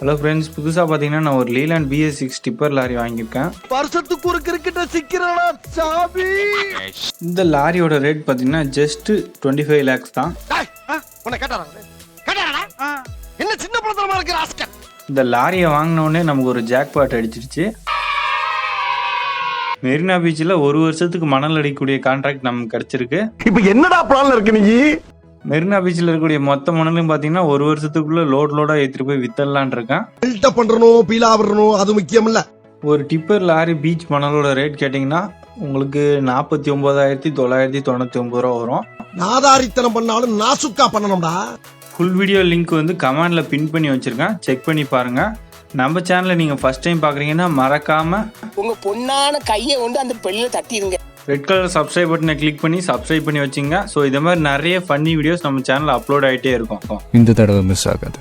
Hello friends, புதுசாக பார்த்தீங்கன்னா நான் ஒரு Leyland BS6 டிப்பர் லாரி வாங்கியிருக்கேன். வருஷத்துக்கு ஒரு கிரிக்கெட்ட சிக்கிறானா சாமி. இந்த லாரியோட ரேட் பார்த்தீங்கன்னா ஜஸ்ட் 25 lakhs தான். உன்னை கேட்டாரா என்ன சின்ன பழத்தனமா இருக்கு ராஸ்கல். இந்த லாரியை வாங்கினோடனே நமக்கு ஒரு ஜாக்பாட் அடிச்சிருச்சு. மெரினா பீச்சில் ஒரு வருஷத்துக்கு மணல் அடிக்கக்கூடிய கான்ட்ராக்ட் நமக்கு கிடச்சிருக்கு. இப்போ என்னடா பிளான்ல இருக்கு நீ? மெரினா பீச்சில் இருக்கக்கூடிய மொத்த மணலும் பார்த்தீங்கன்னா ஒரு வருஷத்துக்குள்ள லோடாக ஏற்றிட்டு போய் வித்தரலான் இருக்கேன். பில்டப் பண்றணும், பீலா விடணும், அது முக்கியம் இல்ல. ஒரு டிப்பர் லாரி பீச் மணலோட ரேட் கேட்டிங்கன்னா உங்களுக்கு 49,999 ரூபா வரும். நாதாரித்தனம் பண்ணாலும் நாசுக்கா பண்ணணும்டா. ஃபுல் வீடியோ லிங்க் வந்து கமெண்ட்ல பின் பண்ணி வச்சிருக்கேன், செக் பண்ணி பாருங்க. நம்ம சேனலை நீங்க ஃபர்ஸ்ட் டைம் பாக்குறீங்கன்னா மறக்காம உங்க பொண்ணான கையை கொண்டு அந்த பெல்லில தட்டிடுங்க. ரெட் கலர் சப்ஸ்கிரைப் பட்டனை கிளிக் பண்ணி சப்ஸ்கிரைப் பண்ணி வச்சுங்க. ஸோ இதே மாதிரி நிறைய ஃபன்னி வீடியோஸ் நம்ம சேனல்ல அப்லோட் ஆகிட்டே இருக்கும். இந்த தடவை மிஸ் ஆகாது.